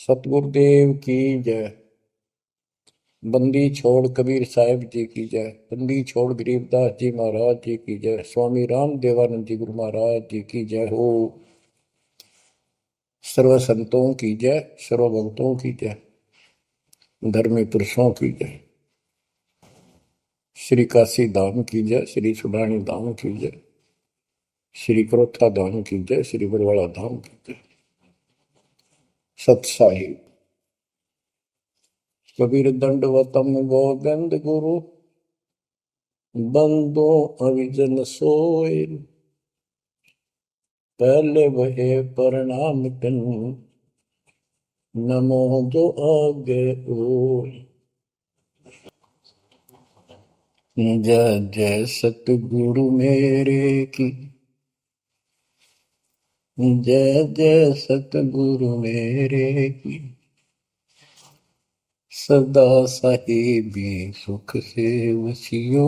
सतगुरुदेव की जय। बंदी छोड़ कबीर साहिब जी की जय। बंदी छोड़ गरीबदास जी महाराज जी की जय। स्वामी राम देवानंद जी गुरु महाराज जी की जय हो। सर्व संतों की जय, सर्व भक्तों की जय, धर्मी पुरुषों की जय। श्री काशी धाम की जय, श्री सुडानी धाम की जय, श्री क्रोथा धाम की जय, श्री बरवाड़ा धाम की जय। सत साहिब कबीर दंडवतम गोविंद गुरु बंदो अविजन सोए। पहले वहे प्रणाम तिन नमो जो आगे ओ। जय जय सतगुरु मेरे की, जय जय सतगुरु मेरे की। सदा साहिबी सुख से वसियो,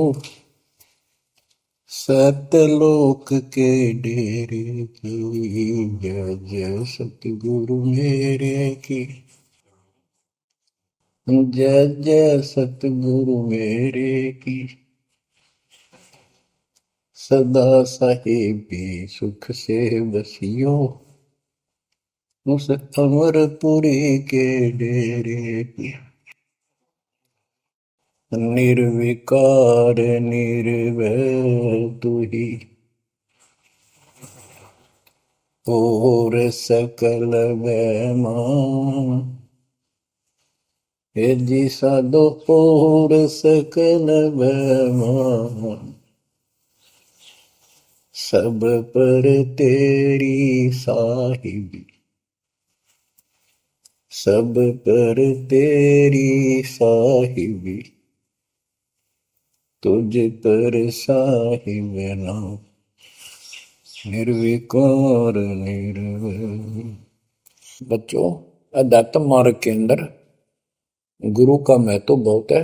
सतलोक के डेरे की। जय जय सतगुरु मेरे की, जय जय सतगुरु मेरे की। सदा साहिबी सुख से बसियो, उस अमरपुरी के डेरे की। निर्विकार निर्भय तू ही, और सकल वैमान। हे जी साधो और सकल वैमान। सब पर तेरी साहिबी, सब पर तेरी साहिबी। तुझ पर साहिब नाम, निर्विकार निर्भय। बच्चों, अध्यात्म मार्ग के अंदर गुरु का महत्व बहुत है,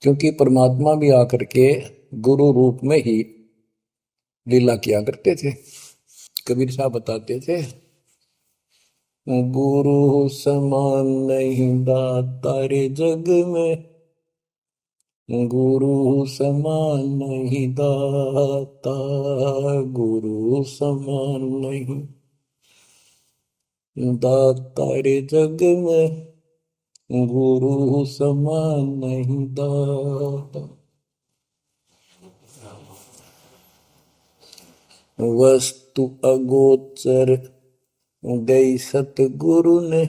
क्योंकि परमात्मा भी आकर के गुरु रूप में ही लीला किया करते थे। कबीर साहब बताते थे, गुरु समान नहीं दाता रे जग में, गुरु समान नहीं दाता, गुरु समान नहीं दाता रे जग में, गुरु समान नहीं दाता। वस्तु अगोचर गई सतगुरु ने,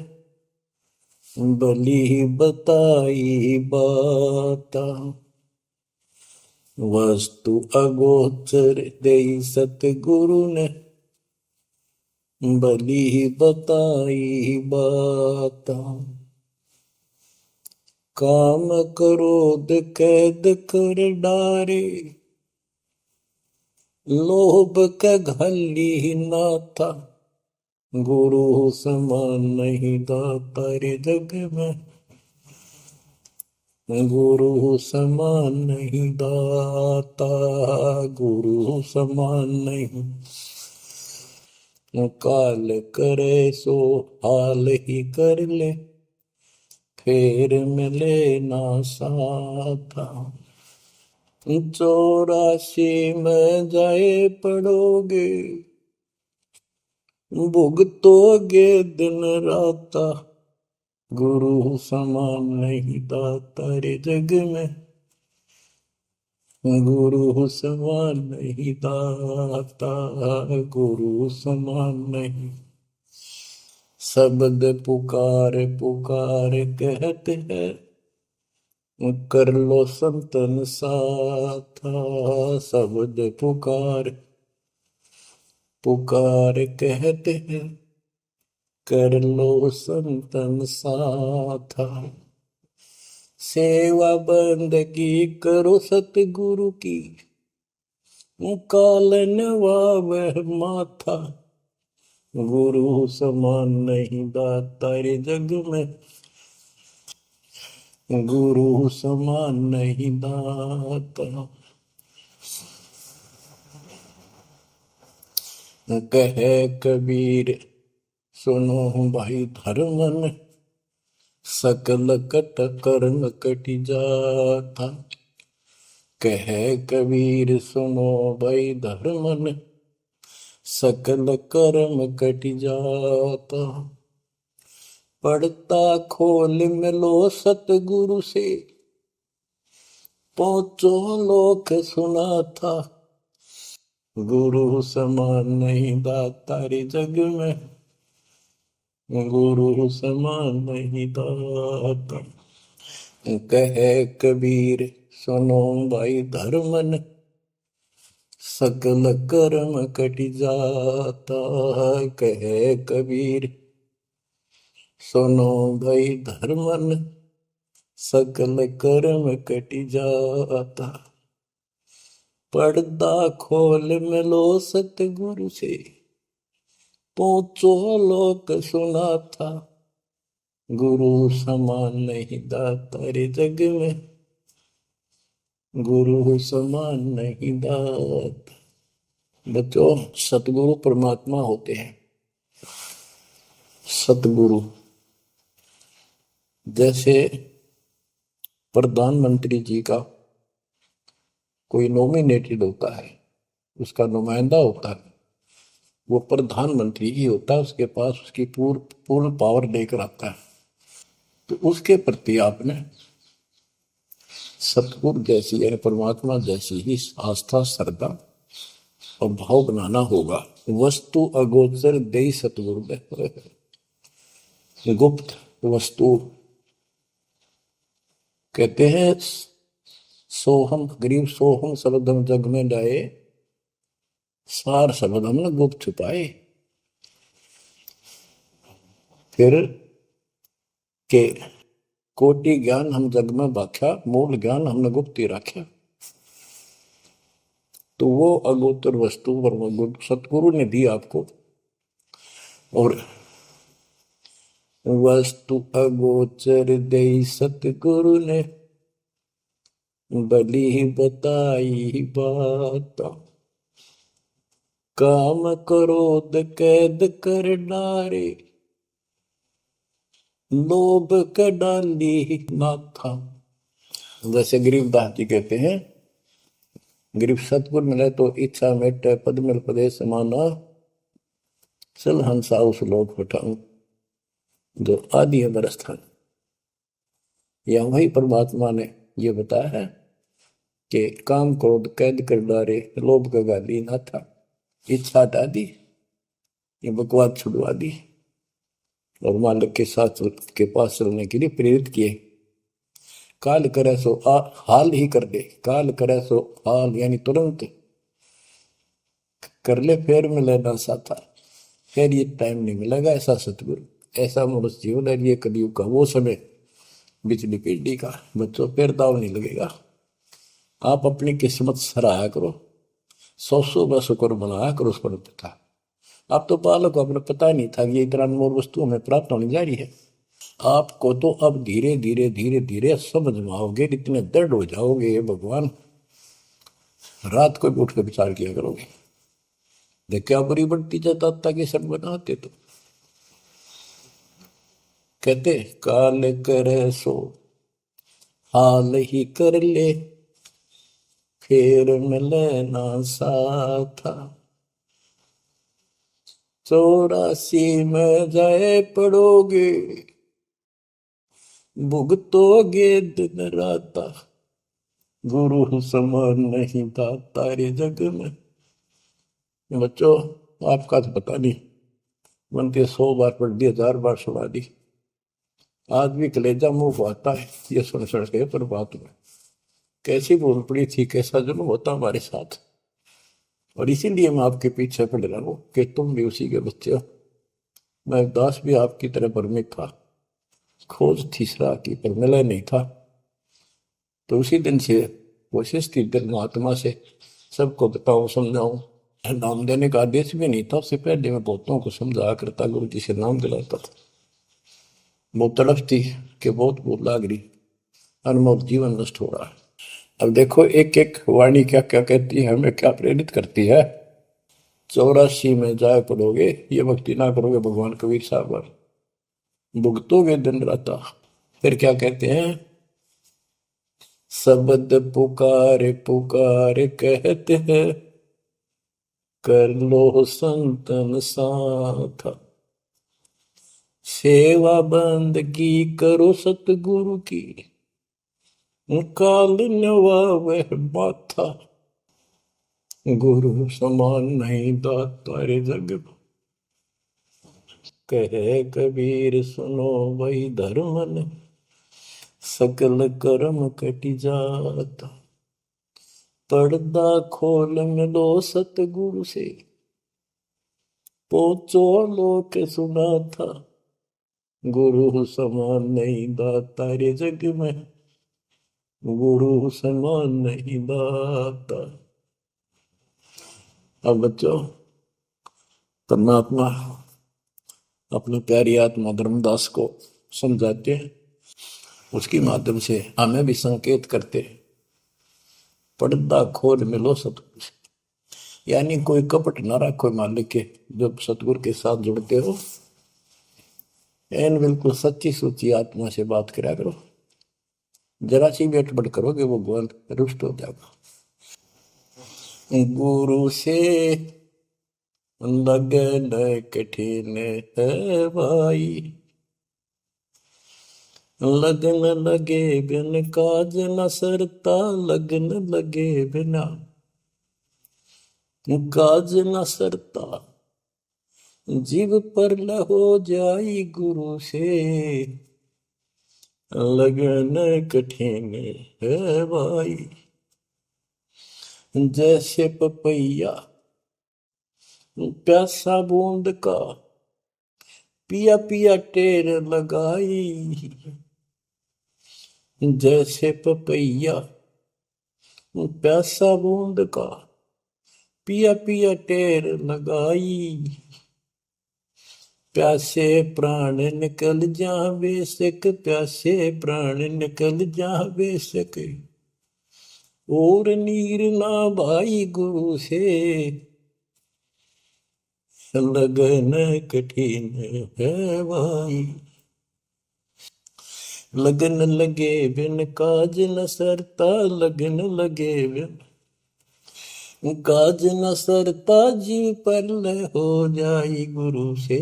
भली बताई बाता। वस्तु अगोचर गई सतगुरु ने, भली बताई बाता। काम क्रोध कैद कर डारे, लोभ का घली ना था। गुरु समान नहीं दाता रे जग में, गुरु समान नहीं दाता, गुरु समान नहीं। काल करे सो हाल ही कर ले, फिर मिले ना साथा। 84 में जाए पड़ोगे, भुगतोगे दिन राता। गुरु समान नहीं दाता रे जग में, गुरु समान नहीं दाता, गुरु समान नहीं। शब्द पुकार पुकार कहते हैं, कर लो संतन साथा। शब्द पुकार पुकार कहते हैं, कर लो संतन साथा। सेवा बंदगी करो सतगुरु की, कालन वह माथा। गुरु समान नहीं दाता रे जग में, गुरु समान नहीं दाता। कहे कबीर सुनो भाई धर्मन सकल कट कर्म कटि जाता। कह कबीर सुनो भाई धर्मन सकल कर्म कटि जाता। पढ़ता खोल मिलो सतगुरु से पहुंचो लोक सुना था। गुरु समान नहीं दाता रे जग में, गुरु समान नहीं दाता। कहे कबीर सुनो भाई धर्मन सकल कर्म कटि जाता। कहे कबीर सुनो भाई धर्मन सकल कर्म कटि जाता। पर्दा खोल मिलो सतगुरु से पहुंचो लोक सुना था। गुरु समान नहीं दाता रे जग में, गुरु समान नहीं दाता। बच्चों, सतगुरु परमात्मा होते हैं। सतगुरु जैसे प्रधानमंत्री जी का कोई नॉमिनेटेड होता है, उसका नुमाइंदा होता है, वो प्रधानमंत्री ही होता है, उसके पास उसकी पूर्ण पावर लेकर आता है। तो उसके प्रति आपने सतगुरु जैसी यानी परमात्मा जैसी ही आस्था, श्रद्धा और भाव बनाना होगा। वस्तु अगोचर दे सतगुरु दे, गुप्त वस्तु कहते हैं। सोहम गरीब सोहम शब्दम जग में डाए, सार शब्द हमने गुप्त छुपाए। फिर के कोटि ज्ञान हम जग में बाख्या, मूल ज्ञान हमने गुप्त ही रखा। तो वो अगोचर वस्तु सतगुरु ने दी आपको। और वस्तु अगोचर दे सतगुरु ने बली बताई बात। काम क्रोध कैद कर डारे, लोभ का डाली नाथा। जैसे गरीबदास जी कहते हैं, गरीब सतगुरु मिले तो इच्छा मेटे, पद मिल पदे समाना, चल हंसा उस लोक उठाऊं जो आदि है बरस्थान। या वही परमात्मा ने ये बताया है कि काम क्रोध कैद कर डारे, लोभ का गाली ना था, इच्छा हटा दी, ये बकवाद छुड़वा दी और मालिक के साथ के पास चलने के लिए प्रेरित किए। काल करे सो हाल ही कर दे, काल करे सो हाल यानी तुरंत कर ले, फिर मिले ना साथा, फिर ये टाइम नहीं मिलेगा। ऐसा सतगुरु, ऐसा मनुष्य जीवन है ये कलयुग का वो समय, बिजली पीढ़ी का। बच्चों, फिर दाव नहीं लगेगा। आप अपनी किस्मत सराहा करो, सौ बस शुक्र बनाया करो उस पर पिता। आप तो बालक को अपने पता नहीं था कि ये इतना अनमोल वस्तु हमें प्राप्त होने जा रही है। आपको तो अब धीरे धीरे धीरे धीरे समझ में आओगे, इतने दृढ़ हो जाओगे भगवान, रात को भी उठ कर विचार किया करोगे। देख क्या बुरी बढ़ती जाता कि सब बनाते। तो कहते काल करे सो हाल ही कर ले, फिर मिले ना साथा। 84 में जाए पड़ोगे, भुगतोगे दिन राता। गुरु समान नहीं दाता रे जग में। बच्चों, आपका तो पता नहीं, बनते 100 बार पढ़ दी, 1000 बार सुना दी, आज भी कलेजा मुंह को आता है ये सुन सुन के। पर बात में कैसी बोल पड़ी थी, कैसा जुल्म होता हमारे साथ। और इसीलिए मैं आपके पीछे पड़ रहा हूं कि तुम भी उसी के बच्चे हो। मैं दास भी आपकी तरह भ्रमित था, खोज थी सराह की पर मिला नहीं था। तो उसी दिन से कोशिश थी दिल आत्मा से सबको बताऊं, समझाऊं। नाम देने का आदेश भी नहीं था, उससे पहले मैं बहुतों को समझाया करता, गुरु जी से नाम दिलाता था। बहुत तड़फ थी कि बहुत भूत लाग रही, अनमोल जीवन नष्ट हो रहा है। अब देखो एक एक वाणी क्या क्या कहती है, हमें क्या प्रेरित करती है। 84 में जाए पड़ोगे, ये भक्ति ना करोगे भगवान कबीर साहब पर, भुगतोगे दिन रात। फिर क्या कहते हैं, शब्द पुकार पुकार कहते हैं, कर लो संतन साथ, सेवा बंदगी करो सतगुरु की, काल नवावे माथा, गुरु समान नहीं दाता रे जग में। कहे कबीर सुनो वही धर्म ने, सकल कर्म कटि जाता, पर्दा खोल मिलो सतगुरु से, पोचो लोक सुना था, गुरु समान नहीं दाता रे जग में, गुरु समान नहीं दाता। अब बच्चों, परमात्मा अपनी प्यारी आत्मा धर्मदास को समझाते हैं, उसके माध्यम से हमें भी संकेत करते हैं, पर्दा खोल मिलो सतगुरु से, यानी कोई कपट ना रखो मालिक के, जब सतगुरु के साथ जुड़ते हो एन बिल्कुल सच्ची सुची आत्मा से बात करा करो, जरा सी भी अटपट करोगे वो भगवान रुष्ट हो जाएगा। गुरु से लगन कठिन है भाई, लगन लगे बिन काज न सरता, लगन लगे बिना काज न सरता, जीव पर हो जाई गुरु से, लगन कठिन है भाई। जैसे पपैया प्यासा बूंद का, पिया पिया टेर लगाई, जैसे पपैया प्यासा बूंद का, पिया पिया टेर लगाई, प्यासे प्राण निकल जा बेशक, प्यासे प्राण निकल जा बेशक, और नीर ना भाई गुरु से, लगन कठिन है भाई। लगन लगे बिन काज न सरता, लगन लगे बिन काज न सरता, जीव पर हो जाई गुरु से,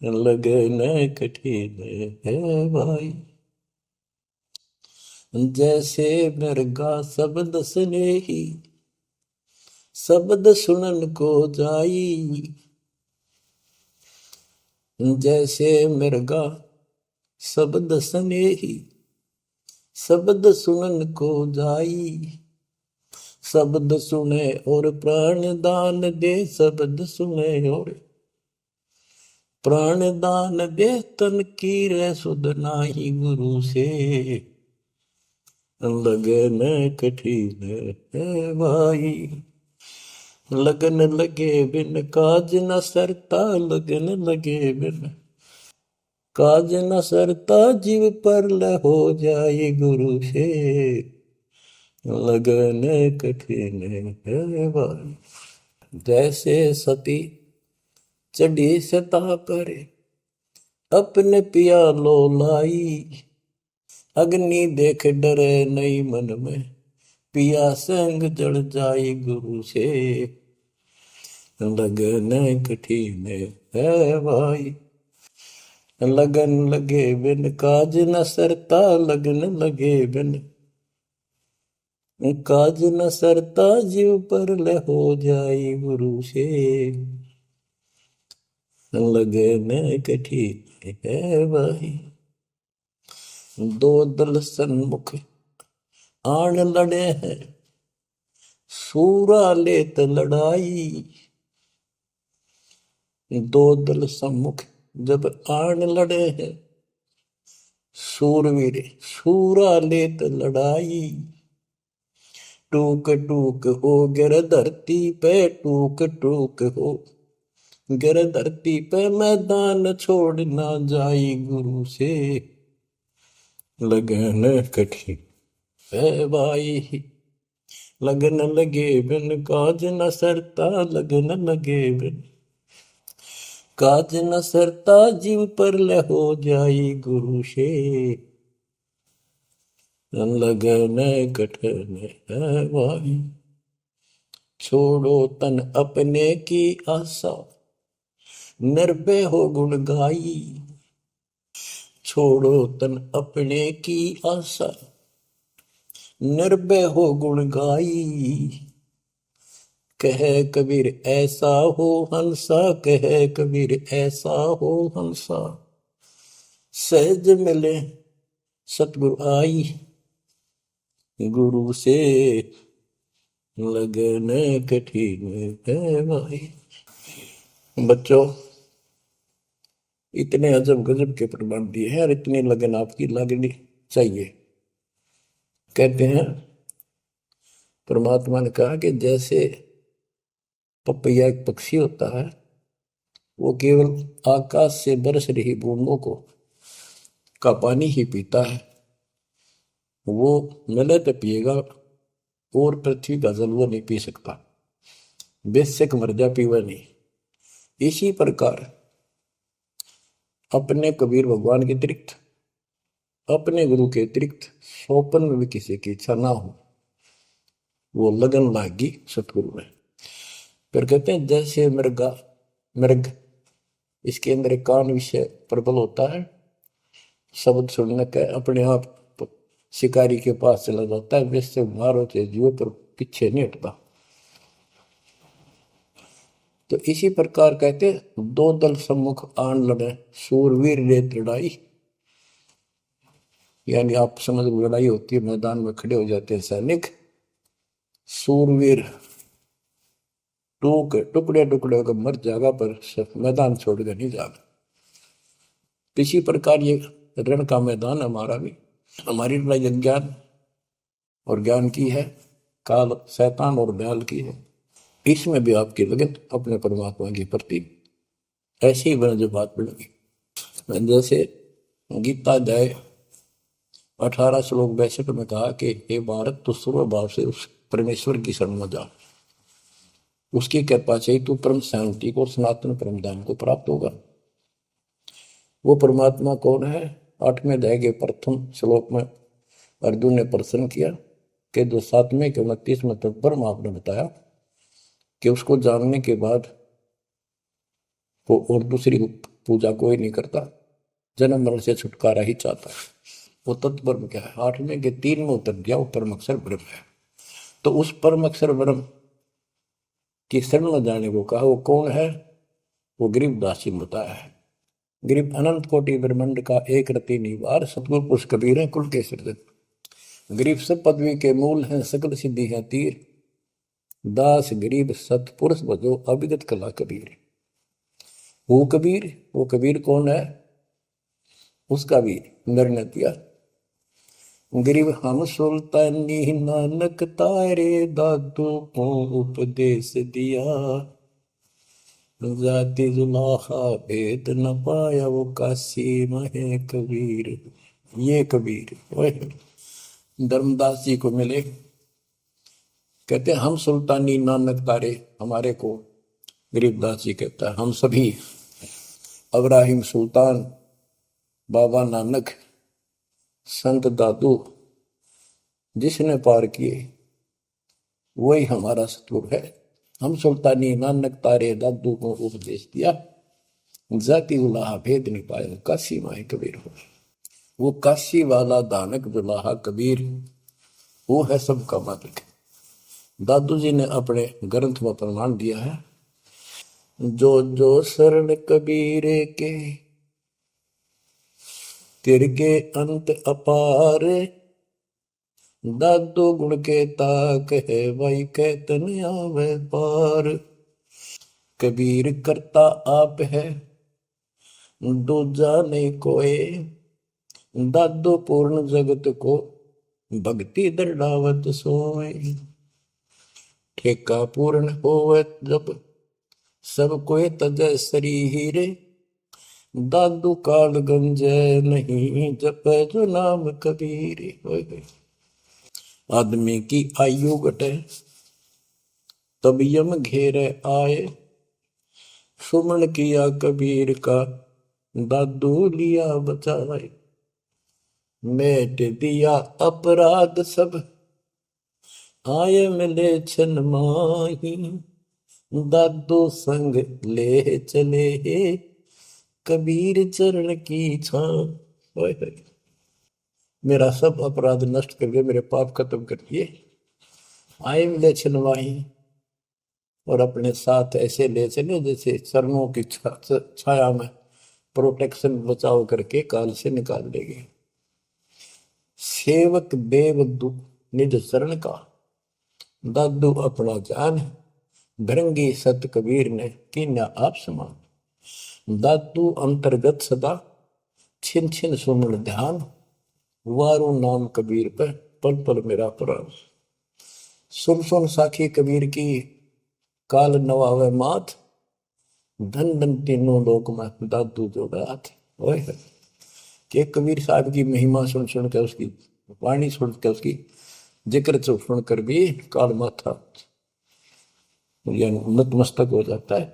लगन कठिन है भाई। जैसे मृगा शब्द स्नेही, शब्द सुनन को जाई, जैसे मृगा शब्द स्नेही, शब्द सुनन को जाई, शब्द सुने और प्राण दान दे, शब्द सुने और प्राण दान दे, तन की रे सुध नाही गुरु से, लगन कठिन है भाई। लगन लगे बिन काज न सरता, लगन लगे बिन काज न सरता, जीव पर हो जाए गुरु से, लगन कठिन है भाई। जैसे सती चढ़ी सता करे, अपने पिया लो लाई, अग्नि देख डरे नहीं मन में, पिया संग जड़ जाई गुरु से, लगन कठिन है भाई। लगन लगे बिन काज न सरता, लगन लगे बिन काज न सरता, जीव पर हो जाई गुरु से, लगन कठिन है भाई। दो दल सन्मुख आन लड़े हैं, सूरा लेत लड़ाई, दो दल सम्मुख जब आन लड़े हैं, सूरवीर सूरा लेत लड़ाई, टूक टूक हो गिर धरती पे, टूक टूक हो गिर धरती पे, मैदान छोड़ ना जाई गुरु से, लगन कठिन है भाई। लगन लगे बिन काज न सरता, लगन लगे बिन काज न सरता, जीव पर ले हो जाई गुरु से, लगन कठन है भाई। छोड़ो तन अपने की आशा, निर्भय हो गुण गाई। छोड़ो तन अपने की आशा, निर्भय हो गुण गाई। कह कबीर ऐसा हो हंसा, कह कबीर ऐसा हो हंसा, सहज मिले सतगुरु आई। गुरु से लगन कठिन है भाई। बच्चों, इतने अजब गजब के प्रमाण दिए हैं और इतनी लगन आपकी लगनी चाहिए। कहते हैं परमात्मा ने कहा कि जैसे पपैया एक पक्षी होता है, वो केवल आकाश से बरस रही बूंदों को का पानी ही पीता है, वो मिले तो पिएगा, और पृथ्वी का जल वो नहीं पी सकता, बेशक मर जा पीवा नहीं। इसी प्रकार अपने कबीर भगवान के अतिरिक्त, अपने गुरु के अतिरिक्त सोपन में भी किसी की इच्छा ना हो, वो लगन लागी सतगुरु में। फिर कहते हैं जैसे मृगा मृग, इसके अंदर एक कान विषय प्रबल होता है, शब्द सुनने के अपने आप शिकारी के पास चला जाता है, वैसे मारो चाहे जीव पर पीछे नहीं हटता। तो इसी प्रकार कहते दो दल सम्मुख आन लड़े, सूरवीर रे लड़ाई। यानी आप समझ लड़ाई होती है, मैदान में खड़े हो जाते हैं सैनिक, सूरवीर टुकड़े टुकड़े होकर मर जाएगा, पर मैदान छोड़कर नहीं जाएगा। इसी प्रकार ये रण का मैदान हमारा भी, हमारी लड़ाई अज्ञान और ज्ञान की है, काल शैतान और दयाल की है। इसमें भी आपकी लगन अपने परमात्मा के प्रति ऐसी ही बने जो बात बढ़ेगी। जैसे गीता अध्याय 18 श्लोक 62 में कहा कि हे भारत, तू सर्व भाव से उस परमेश्वर की शरण में जा, उसकी कृपा से तू परम शांति को और सनातन परम धाम को प्राप्त होगा। वो परमात्मा कौन है? 8वें अध्याय के प्रथम श्लोक में अर्जुन ने प्रश्न किया कि जो 7वें के 29वें तक परम आपने बताया कि उसको जानने के बाद वो और दूसरी पूजा कोई नहीं करता, जन्म मरण से छुटकारा ही चाहता है। वो तत्पर क्या है? 8वें के 3 में उतर गया, वो परम अक्षर ब्रह्म है। तो उस परम अक्षर ब्रह्म की शरण में जाने को कहा। वो कौन है? वो गरीबदास जी ने बताया है। गरीब अनंत कोटि ब्रह्मांड का एक रति निवार, सतगुरु पुरुष कबीर है कुल के सृजन। गरीब सब पदवी के मूल हैं, सकल सिद्धि है तीर, दास गरीब सतपुरुष बजो अविगत कला कबीर। वो कबीर कौन है? उसका भी निर्णय दिया। गरीब हम सुल्तानी नानक तारे, दादू को उपदेश दिया, जाति जुलाहा भेद न पाया, वो काशी महे कबीर। ये कबीर धर्मदास जी को मिले, कहते हैं हम सुल्तानी नानक तारे, हमारे को गरीबदास जी कहता है हम सभी अब्राहिम सुल्तान, बाबा नानक, संत दादू जिसने पार किए वही हमारा सतगुरु है। हम सुल्तानी नानक तारे, दादू को उपदेश दिया, जाति उलाहा भेद नहीं पाया, काशी माए कबीर हो। वो काशी वाला दानक दुलाहा कबीर, वो है सबका मालिक। दादू जी ने अपने ग्रंथ में प्रमाण दिया है, जो जो शरण कबीरे के, तिरगे अंत अपार, दादू गुण के ताक है, भाई कहतन आवे पार। कबीर करता आप है, दूजा नहीं कोई, दादू पूर्ण जगत को, भक्ति दृढ़ावत सोए। ठेका पूर्ण होवे जब, सब कोई तजय शरीर, दादू काल गंजय नहीं, जप जो नाम कबीर। आदमी की आयु घटे, तब यम घेरे आए। सुमन किया कबीर का, दादू लिया बचाए। मेट दिया अपराध सब, आए मिले छन माही। दादू संग ले चले, कबीर चरण की छां। मेरा सब अपराध नष्ट करके मेरे पाप खत्म कर दिए, आए मिले छन माही। और अपने साथ ऐसे ले चले जैसे चरणों की छाया में प्रोटेक्शन बचाव करके काल से निकाल देंगे। सेवक देव निज शरण का, दादू अपना जान। भृंगी सत कबीर ने कीन्या आप समान। दादू अंतर्गत सदा, छिन छिन सुमन ध्यान। वारू नाम कबीर पर, पल पल मेरा प्राण। सुन सुन साखी कबीर की, काल नवावे मात। धन धन तीनों लोक में, दादू जोड़ा हाथ। कि कबीर साहब की महिमा सुन सुन के, उसकी वाणी सुन के, उसकी जिक्र सुन कर भी काल माथा नतमस्तक हो जाता है।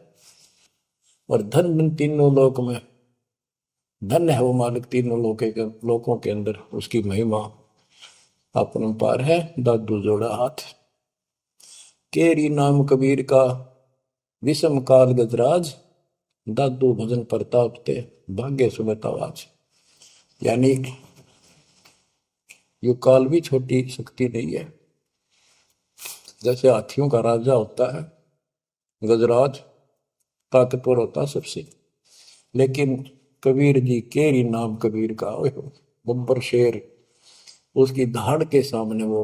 और धन धन तीनों लोक में, धन है वो मालिक तीनों लोकों के अंदर, उसकी महिमा अपरंपार है। दादू जोड़ा हाथ। केरी नाम कबीर का, विषम काल गजराज। दादू भजन प्रताप ते, भाग्य सुबह आवाज। यानी ये काल भी छोटी शक्ति नहीं है। जैसे हाथियों का राजा होता है गजराज, ताकतवर होता सबसे, लेकिन कबीर जी, केरी नाम कबीर का, बब्बर शेर, उसकी धाड़ के सामने वो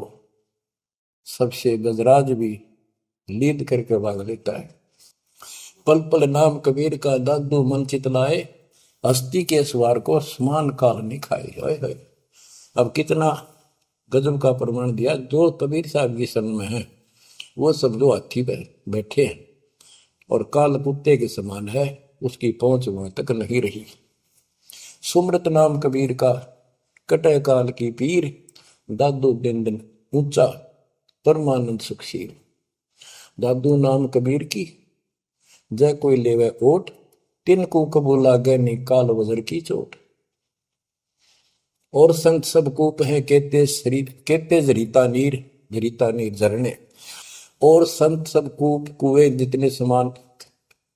सबसे गजराज भी लीद करके भाग लेता है। पल पल नाम कबीर का, दादू मन चितलाए। हस्ती के सवार को समान काल नहीं खाए। अब कितना गजब का प्रमाण दिया। जो कबीर साहब की शरण में है वो सब जो हाथी पर बैठे हैं और काल कुत्ते के समान है, उसकी पहुंच वहां तक नहीं रही। सुमृत नाम कबीर का, कटे काल की पीर। दादू दिन दिन ऊंचा, परमानंद सुखशील। दादू नाम कबीर की, जय कोई लेवे ओट। तिनको कबू लागे नी काल वजर की चोट। और संत सब कूप है, कहते शरीर कहते जरीता नीर झरने। और संत सब कूप कुएं जितने समान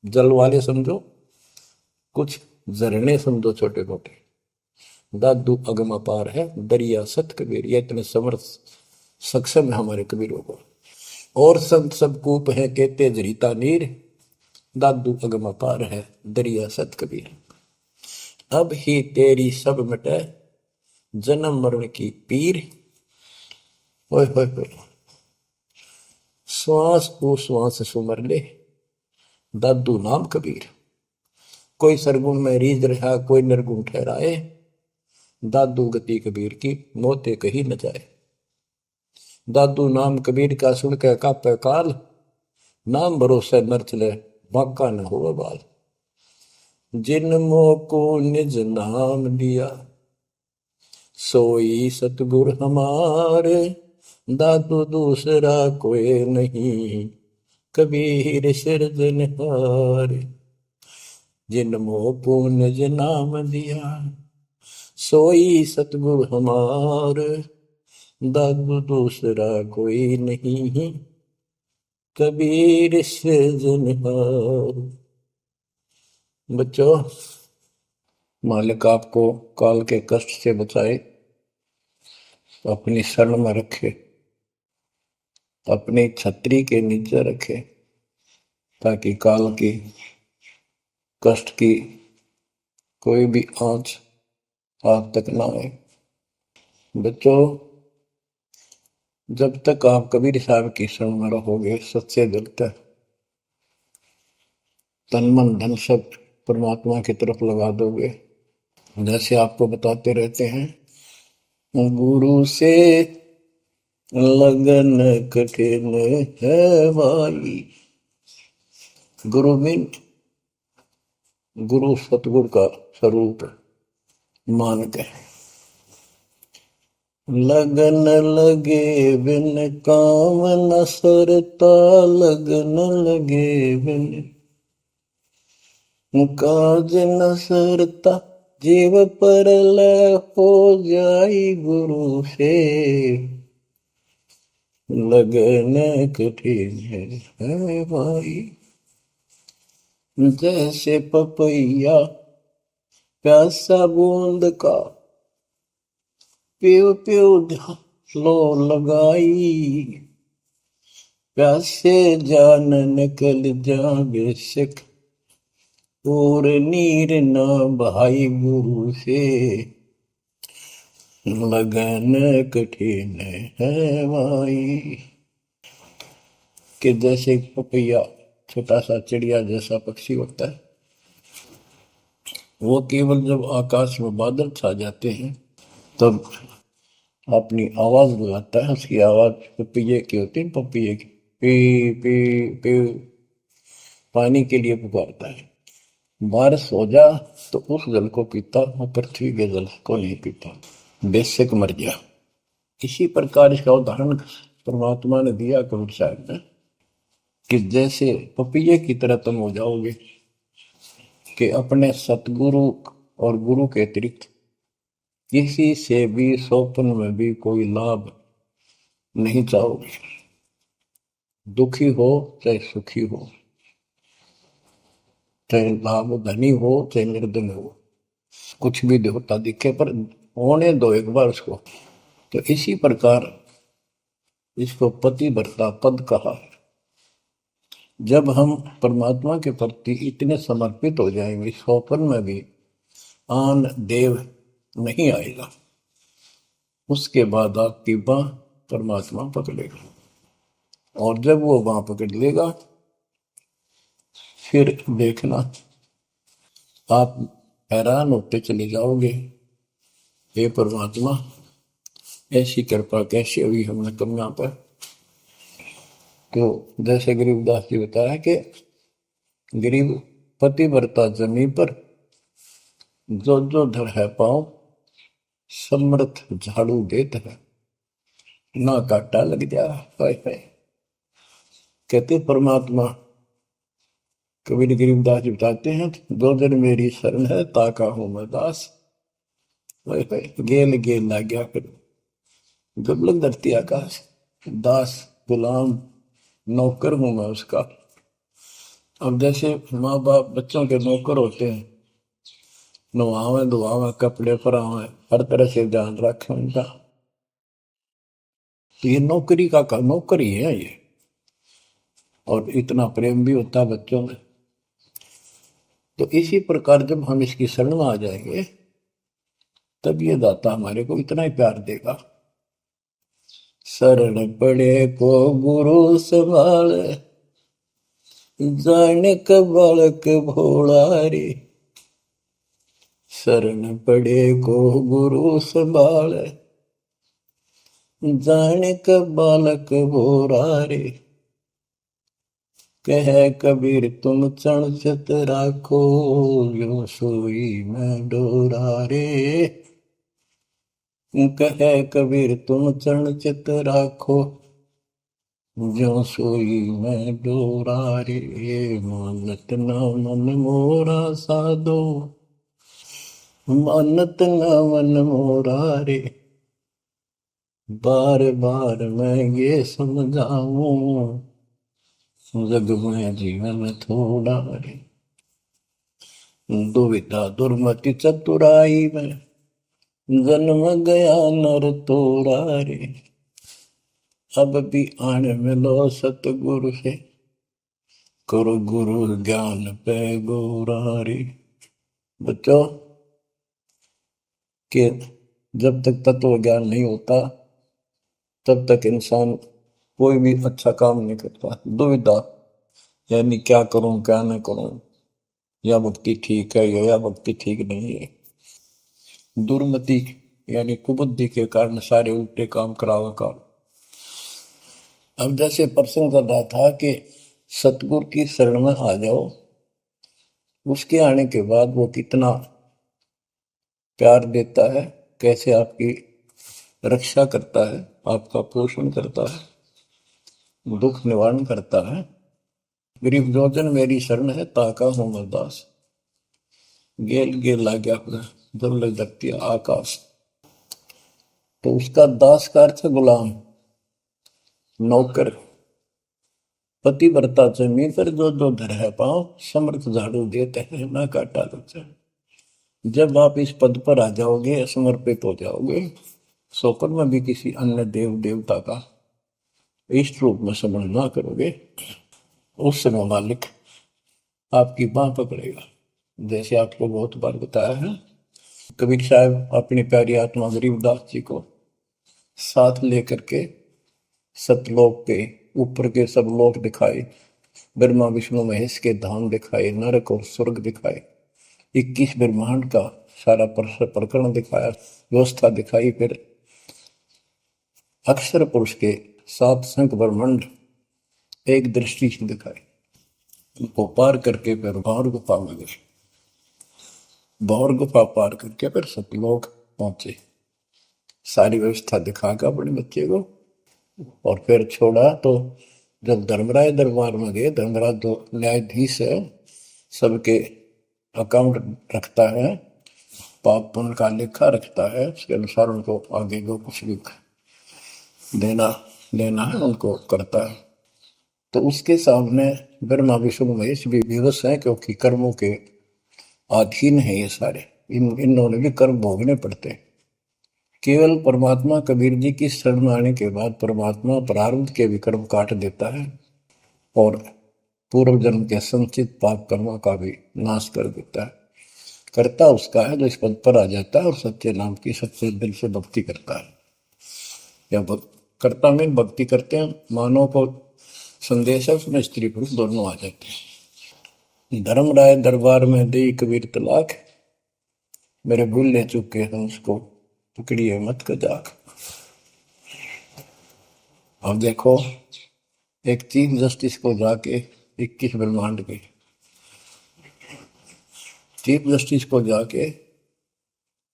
जल वाले समझो, कुछ झरने समझो छोटे मोटे। दादू अगम अपार है, दरिया सत कबीर। ये इतने समर्थ सक्षम है हमारे कबीरों को। और संत सब कूप है, कहते जरीता नीर। दादू अगम अपार है, दरिया सत कबीर। अब ही तेरी सब मिटे, जन्म मरण की पीर। ओए होए होए, श्वास को श्वास सुमर ले, दादू नाम कबीर। कोई सरगुण में रीझ रहा, कोई निर्गुण ठहराए। दादू गति कबीर की, मोते कही न जाए। दादू नाम कबीर का, सुन के कापे काल। नाम भरोसे नर चले, बांका न हो बाल। जिन मोको निज नाम दिया, सोई सतगुर हमारे। दादू दूसरा कोई नहीं, कबीर सिरजनहार। जिन मोको निज नाम दिया, सोई सतगुर हमार। दादू दूसरा कोई नहीं, कबीर सिरजनहार। बच्चों, मालिक आपको काल के कष्ट से बचाए, अपनी शरण में रखे, अपनी छतरी के नीचे रखे, ताकि काल की कष्ट की कोई भी आंच आप तक ना आए। बच्चों, जब तक आप कबीर साहब की शरण में रहोगे, सच्चे दिल तक तन मन धन सब परमात्मा की तरफ लगा दोगे। जैसे आपको बताते रहते हैं, गुरु से लगन कठिन है भाई। गुरु मीन गुरु सतगुरु का स्वरूप मान के, लगन लगे बिन काम न सरता, लगन लगे बिन काज न सरता, जीव पर लय हो जाई गुरु से, लगन कठिन है भाई। जैसे पपैया प्यासा बूंद का, प्यो प्यो लो लगाई, प्यासे जान निकल जा बेशक, और नीर न भाई गुरु से, लगन कठिन है भाई। कि जैसे पपैया छोटा सा चिड़िया जैसा पक्षी होता है, वो केवल जब आकाश में बादल छा जाते हैं तब अपनी आवाज लगाता है। उसकी आवाज पपैये की होती है, पपैये की पी पी पी, पानी के लिए पुकारता है। बारिश हो जा तो उस जल को पीता, वो पृथ्वी के जल को नहीं पीता, बेशक मर गया। इसी प्रकार इसका उदाहरण परमात्मा ने दिया कबीर साहब ने, कि जैसे पपैये की तरह तुम हो जाओगे कि अपने सतगुरु और गुरु के अतिरिक्त किसी से भी स्वप्न में भी कोई लाभ नहीं चाहोगे। दुखी हो चाहे सुखी हो, चाहे लाभ धनी हो चाहे निर्धन हो, कुछ भी देवता दिखे पर होने दो एक बार उसको। तो इसी प्रकार इसको पतिव्रता पद कहा। जब हम परमात्मा के प्रति इतने समर्पित हो जाएंगे, स्वप्न में भी आन देव नहीं आएगा, उसके बाद आपकी बाह परमात्मा पकड़ेगा। और जब वो बाह पकड़ लेगा फिर देखना आप हैरान होते चले जाओगे, हे परमात्मा ऐसी कृपा कैसे हुई हमने कन्या पर। तो जैसे गरीबदास जी बताया कि गरीब पतिव्रता जमी पर, जो जो धर है पाओ, समर्थ झाड़ू देत है, ना काटा लग जा। कहते परमात्मा, कबीर गरीबदास जी बताते हैं, दो दिन मेरी शरण है ताका हूं मैं दास। गेल गेल ला गया फिर गबलक धरती आकाश, दास गुलाम नौकर हूं मैं उसका। अब जैसे माँ बाप बच्चों के नौकर होते हैं, नवावे धुआवे कपड़े परावे हर तरह से ध्यान रखें उनका, तो ये नौकरी का नौकर ही है ये। और इतना प्रेम भी होता है बच्चों में। तो इसी प्रकार जब हम इसकी शरण में आ जाएंगे तब ये दाता हमारे को इतना ही प्यार देगा। शरण पड़े को गुरु संभाले, जाने का बालक भोला रे। शरण पड़े को गुरु संभाले, जाने का बालक भोला रे। कह कबीर तुम चण चित राखो, यो सोई मैं डोरा रे। कह कबीर तुम चरण चित राखो, जो सोई मैं डोरा रे। मानत न मन मोरा साधो, मानत न मन मोरा रे। बार बार मैं ये समझाऊं, जग में जीवन थोड़ा रे। दुविधा दुर्मति चतुराई में, जन्म गया नर तोड़ा रे। अब भी आन मिलो सतगुरु से, करो गुरु ज्ञान पे गोरा रे। बच्चों कि जब तक तत्व ज्ञान नहीं होता तब तक इंसान कोई भी अच्छा काम नहीं करता। दुविधा यानी क्या करूं क्या न करूं, या भक्ति ठीक है या भक्ति ठीक नहीं है। दुर्मति यानी कुबुद्धि के कारण सारे उल्टे काम करावा काम। अब जैसे प्रसंग कर रहा था कि सतगुरु की शरण में आ जाओ, उसके आने के बाद वो कितना प्यार देता है, कैसे आपकी रक्षा करता है, आपका पोषण करता है, दुख निवारण करता है। गरीब जोजन मेरी शरण है, ताका हूं मैं दास। गेल गेल ला गया अपना, जब लग जाती है आकाश। तो उसका दास का अर्थ है गुलाम, नौकर। पतिव्रता जमी पर जो जो धर है पाँव, समर्थ झाड़ू देते हैं ना काटा देते हैं। जब आप इस पद पर आ जाओगे, समर्पित हो जाओगे, सोपर में भी किसी अन्य देव देवता का इष्ट रूप में समर्पण ना करोगे, उस समय मालिक आपकी बाह पकड़ेगा। जैसे आपको बहुत बार बताया है, कबीर साहब अपनी प्यारी आत्मा गरीबदास जी को साथ लेकर के सतलोक पे ऊपर के सब लोक दिखाए, ब्रह्मा विष्णु महेश के धाम दिखाए, नरक और स्वर्ग दिखाए, 21 ब्रह्मांड का सारा प्रकरण दिखाया, व्यवस्था दिखाई। फिर अक्षर पुरुष के 7 संख ब्रह्मांड एक दृष्टि से दिखाए। उनको पार करके फिर भौर गुफा में गए, भौर गुफा पार करके फिर सतलोक पहुंचे, सारी व्यवस्था दिखाकर अपने बच्चे को। और फिर छोड़ा तो जब धर्मराय दरबार में गए, धर्मराज जो न्यायाधीश है, सबके अकाउंट रखता है, पाप पुण्य का लेखा रखता है, उसके अनुसार उनको आगे जो कुछ भी देना लेना है उनको करता है। तो उसके सामने ब्रह्मा विष्णु महेश भी विवश है, क्योंकि कर्मों के अधीन है ये सारे, इन्होंने भी कर्म भोगने पड़ते हैं। केवल परमात्मा कबीर जी की शरण में आने के बाद परमात्मा प्रारब्ध के भी कर्म काट देता है और पूर्व जन्म के संचित पाप कर्मों का भी नाश कर देता है। करता उसका है जो इस पद पर आ जाता है और सच्चे नाम की सच्चे दिल से भक्ति करता है। या करता में भक्ति करते हैं, मानव को संदेश है, उसमें स्त्री पुरुष दोनों आ जाते हैं। धर्मराय दरबार में दे कबीर तलाक, मेरे भूल ले चुके हैं उसको पकड़िए मत कजाक। अब देखो, एक चीफ जस्टिस को जाके 21 ब्रह्मांड के चीफ जस्टिस को जाके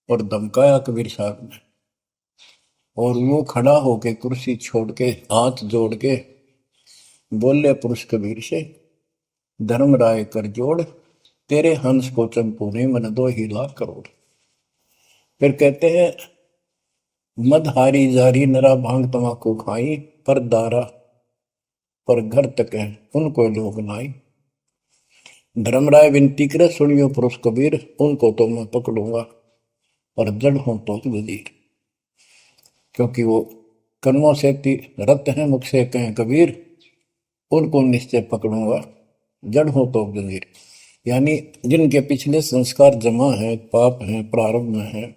और धमकाया कबीर साहब ने, और वो खड़ा होके कुर्सी छोड़ के हाथ जोड़ के बोले पुरुष कबीर से, धर्मराय कर जोड़, तेरे हंस को चंपू ने मन 2 लाख करोड़। फिर कहते हैं, मदहारी जारी नरा भांग तमाकू खाई, पर दारा पर घर तक है उनको लोग नाई। धर्मराय विनती करे, सुनियो पुरुष कबीर, उनको तो मैं पकड़ूंगा और जड़ हूं तो वजीर। क्योंकि वो कर्मों से रत हैं, मुख से कहें कबीर, उनको निश्चय पकड़ूंगा, जड़ हो तो वजीर। यानी जिनके पिछले संस्कार जमा है, पाप हैं, प्रारंभ में है,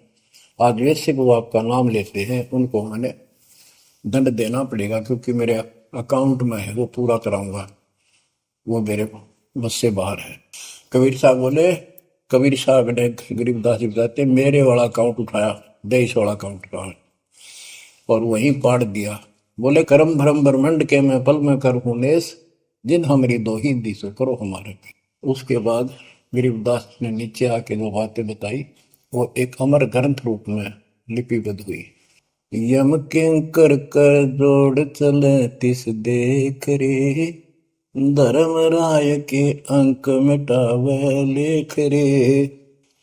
आज वैसे वो आपका नाम लेते हैं, उनको मैंने दंड देना पड़ेगा, क्योंकि मेरे अकाउंट में है, वो पूरा कराऊंगा, वो मेरे बस से बाहर है। कबीर साहब बोले, कबीर साहब ने गरीबदास जी बताते, मेरे वाला अकाउंट उठाया, देश वाला अकाउंट उठाया और वहीं पाड़ दिया। बोले, करम भरम ब्रह्मंड के मैं पल में कर हूं नेस, जिन हमारी दो ही दी सो करो हमारे पे। उसके बाद गरीबदास ने नीचे आके जो बातें बताई, वो एक अमर ग्रंथ रूप में लिपिबद्ध हुई। यम किंकर कर जोड़ चले तिस देख रे, धर्म राय के अंक मिटावे लेख रे,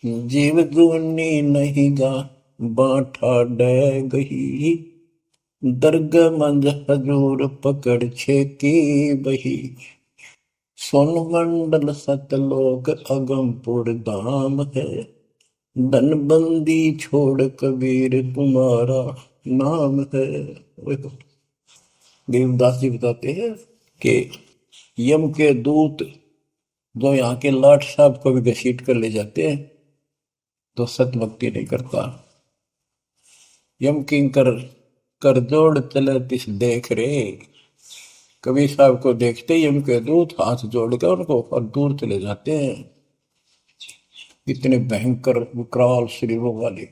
जीव जूनी नहीं जा बाठा डे गही, दर्ग मंज हजूर पकड़ छे की बही। सोन मंडल सतलोक अगमपुर धाम है, धनबंदी छोड़ कबीर तुम्हारा नाम है। देवदास जी बताते हैं कि यम के दूत जो यहाँ के लाट साहब को भी घसीट कर ले जाते हैं, तो सत भक्ति नहीं करता। यम किंकर कर जोड़ चले तिस देख रे, कबीर साहब को देखते ही यम के दूत हाथ जोड़कर उनको और दूर चले जाते हैं। इतने भयंकर विकराल शरीरों वाले।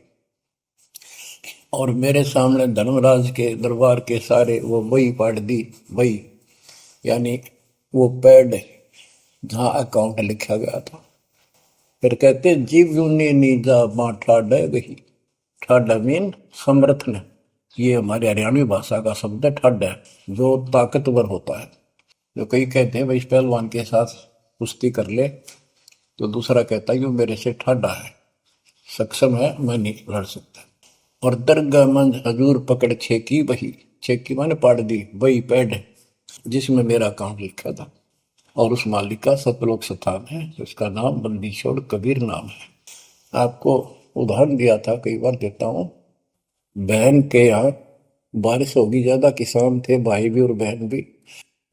और मेरे सामने धर्मराज के दरबार के सारे वो बही पाड़ दी, बही यानी वो पैड जहाँ अकाउंट लिखा गया था। फिर कहते, जीव यूनी नीजा मां ठाडा गही, ठाडा मीन समर्थ ने, ये हमारे हरियाणवी भाषा का शब्द है ठड है, जो ताकतवर होता है। जो कई कहते हैं भाई इस पहलवान के साथ कुश्ती कर ले, तो दूसरा कहता है कि वो मेरे से ठाडा है, सक्षम है, मैं नहीं लड़ सकता। और दरगाह मंद हजूर पकड़ छेकी वही, छेकी मैंने पाड़ दी वही पैड जिसमें मेरा काम लिखा था। और उस मालिक का सतलोक स्थान है, उसका नाम बंदी छोड़ कबीर नाम है। आपको उदाहरण दिया था, कई बार देता हूँ। बहन के यहाँ बारिश होगी ज्यादा, किसान थे भाई भी और बहन भी।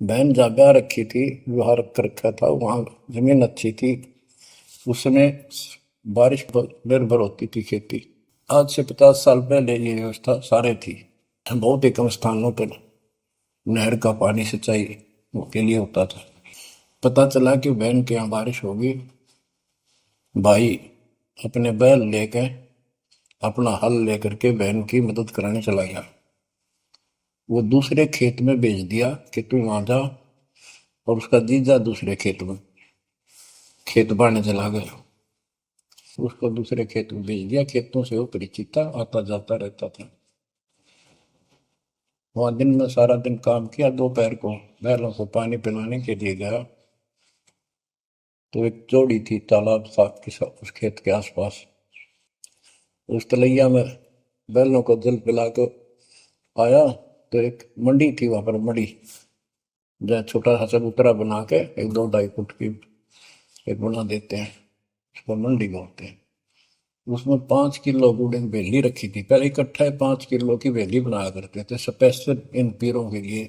बहन जहाँ ब्याह रखी थी, विवाह रख रखा था, वहाँ जमीन अच्छी थी, उसमें बारिश पर निर्भर होती थी खेती। आज से 50 साल पहले ये व्यवस्था सारे थी। बहुत ही कम स्थानों पर नहर का पानी सिंचाई के लिए होता था। पता चला कि बहन के यहाँ बारिश होगी, भाई अपने बैल लेकर, अपना हल लेकर के बहन की मदद कराने चला गया। वो दूसरे खेत में भेज दिया कि तू वहां जा, और उसका जीजा दूसरे खेत में खेत बाड़ने चला गया। उसको दूसरे खेत में भेज दिया, खेतों से वो परिचित था, आता जाता रहता था। वहां दिन में सारा दिन काम किया, दोपहर को बैलों को पानी पिलाने के लिए गया, तो एक जोड़ी थी तालाब साथ के साथ उस खेत के आसपास। उस तलैया में बैलों को जल पिला के आया, तो एक मंडी थी वहां पर, मंडी जहाँ छोटा सा चबूतरा बना के एक 2-2.5 फुट की एक बना देते हैं, उसको मंडी बोलते हैं। उसमें 5 किलो गुड़ की बेली रखी थी, पहले इकट्ठा 5 किलो की बेली बनाया करते थे स्पेशल इन पीरों के लिए,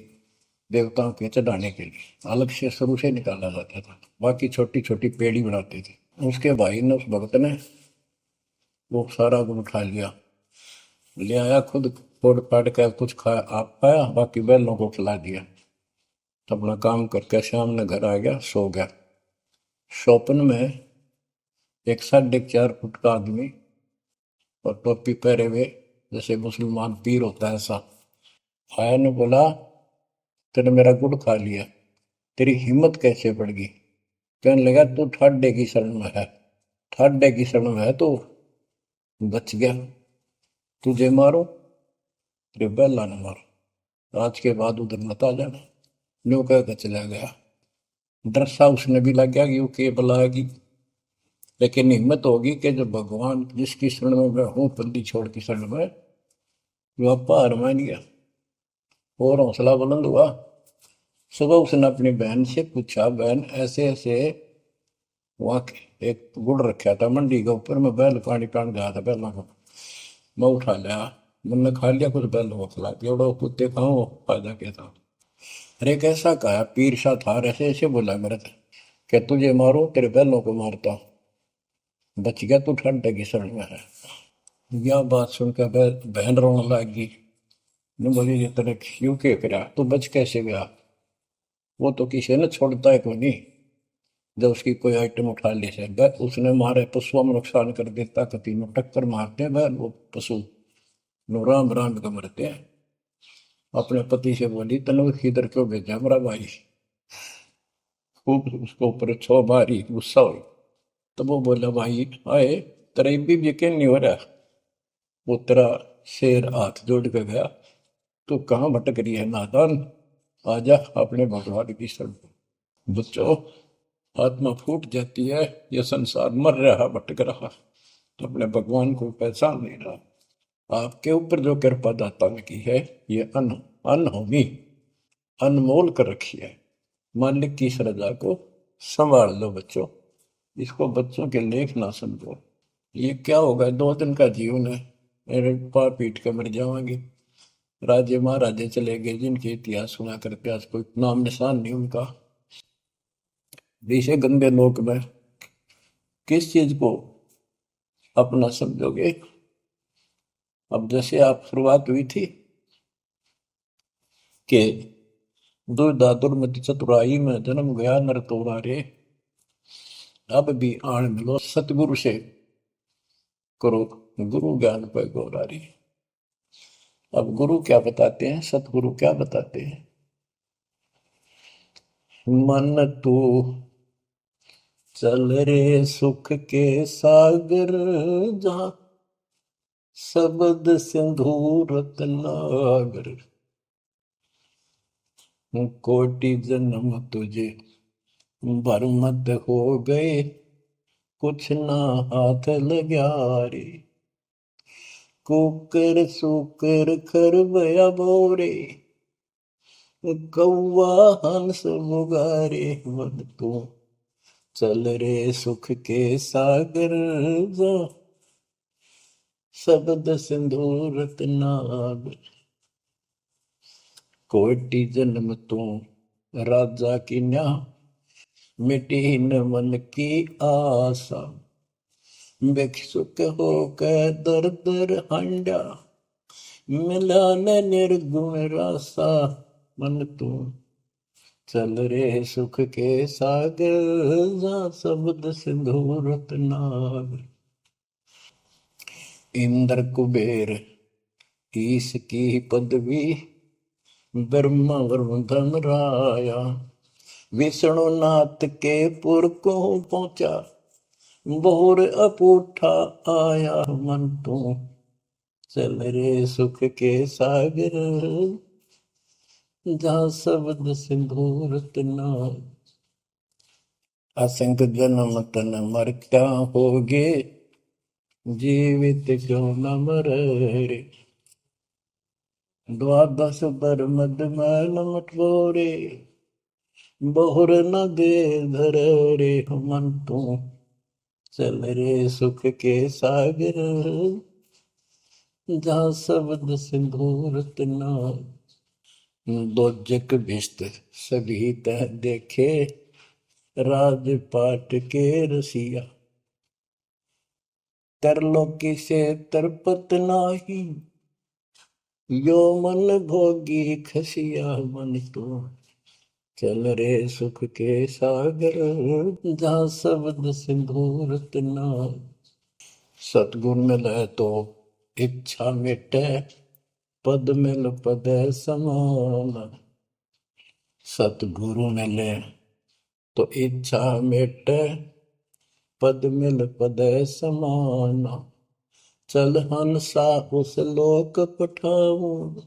देवताओं के चढ़ाने के लिए अलग से शुरू से निकाला जाता था। बाकी छोटी छोटी पेड़ी बनाते थे। उसके भाई ने, उस भक्त ने, वो सारा गुड़ उठा लिया, ले आया, खुद फोड़ फाड़ कर कुछ खाया, आप खाया, बाकी बैलों को खिला दिया। अपना काम करके शाम में घर आ गया, सो गया। स्वप्न में एक 4.5 फुट का आदमी और टोपी पहरे हुए, जैसे मुसलमान पीर होता है ऐसा, आया ने बोला, तेने मेरा गुड़ खा लिया, तेरी हिम्मत कैसे बढ़ गई? कहने लगा, तू ठाडे की शरण में है, ठाडे की शरण में है तो बच गया, तुझे मारो, तेरे बेला न मारो, आज के बाद उधर मत आ जाना। न्यू कहकर चला गया। डर सा उसने भी लग गया कि वो के बुलाएगी, लेकिन हिम्मत होगी कि जब भगवान जिसकी शरण में मैं हूँ, बंदी छोड़ की शरण में, वो आपा हार मान गया और हौसला बुलंद हुआ। सुबह उसने अपनी बहन से पूछा, बहन ऐसे ऐसे वहाँ एक गुड़ रखा था मंडी के ऊपर, मैं बैल पानी पान गया था, बैलों को मैं उठा लिया, मैंने खा लिया, कुछ बैलों को खिला दिया, और कुत्ते खाओ फायदा क्या था? अरे कैसा कहा, पीर शाह था ऐसे ऐसे बोला मेरे से, क्या तुझे मारो, तेरे बैलों को मारता, बच गया, तू ठंड की शरण में है। यह बात सुनकर बहन रोने लगी। ने बोली, ये तेरे क्यों के करा, तू बच कैसे गया? वो तो किसी ने छोड़ता है कोई नहीं, जब उसकी कोई आइटम उठा ले से उसने मारे पशुओं में नुकसान कर देता, कति में टक्कर मारते हैं वो पशु, नो राम राम का मरते हैं। अपने पति से बोली, तनु इधर क्यों भेजा मेरा भाई? खूब उसको ऊपर छो मारी, गुस्सा हुई। तो वो बोला, भाई आए, तेरा भी यकीन नहीं हो रहा? वो तेरा शेर हाथ जोड़ के गया, तू कहाँ भटक रही है नादान, आजा अपने भगवान की शरण। बच्चों, आत्मा फूट जाती है, ये संसार मर रहा, भटक रहा, तो अपने भगवान को पहचान नहीं रहा। आपके ऊपर जो कृपा दाता ने की है, ये अनहोनी अनमोल कर रखी है। मालिक की श्रद्धा को संभाल लो बच्चों, इसको बच्चों के लेख ना समझो। ये क्या होगा, 2 दिन का जीवन है, मेरे पार पीट के मर जाओगे। राजे महाराजे चले गए, जिनके इतिहास सुना करके आज कोई नाम निशान नहीं उनका। ऐसे गंदे लोक में किस चीज को अपना समझोगे? अब जैसे आप शुरुआत हुई थी कि दुर्दादुर मति चतुराई में जन्म गया नर तोड़ा रे, अब भी आण मिलो सतगुरु से, करो गुरु ज्ञान पे गौरारी। अब गुरु क्या बताते हैं, सतगुरु क्या बताते हैं? मन तू चल रे सुख के सागर, जहाँ शब्द सिंधु रत्नागर, कोटि जन्म तुझे बरमत हो गए, कुछ ना हाथ लग्या रे। कुकर सुकर खरबया बोरे, कौआ हंस मुगारे। मन तू चल रे सुख के सागर, जा शब्द सिंधु रत्नागर। कोटि जन्म तू राजा की न्या, मिटी न मन की आशा। भिक्षुक होकर दर दर हांडा, मिला न निर्गुण रासा। मन तू चल रे सुख के सागर, जा शब्द सिंधु रत्नागर। इंद्र कुबेर ईश की पदवी, ब्रह्मा वरुण धन राया। विष्णु नाथ के पुर को पहुंचा, बोर अपूठा आया। मन तू चल रे सुख के सागर, जा शब्द सिंधु रत्नागर। असंख जन्म तन मर क्या होगे, जीवित क्यों न मरे रे। द्वादश बर मद मैल मटोरे, बहुर न दे धर रे। मन तू चल रे सुख के सागर, जा शब्द सिंधु रत्नागर। दोजक भिस्त सभी तह देखे, राजपाट के रसिया। तरलोकी से तरपत नाही, यो मन भोगी खसिया। मन तू चल रे सुख के सागर, जा शब्द सिंधु रत्नागर। सतगुण मिले तो इच्छा मिटे, पद मिल पद समान। सतगुरु मिले तो इच्छा मिटे, पद मिल पद समान। चल हंसा उस लोक पठाऊं,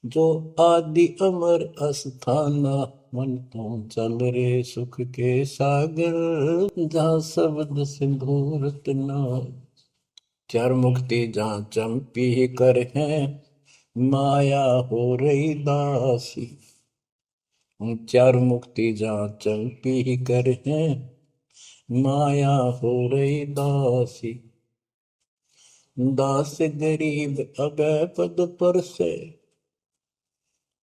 जो आदि अमर अस्थाना। मन तू चल रे सुख के सागर, जा शब्द सिंधु रत्नागर। चार मुक्ति जहाँ चंपी कर है, माया हो रही दासी। चार मुक्ति जहाँ चंपी कर है, माया हो रही दासी। दास गरीब अभय पद पर से,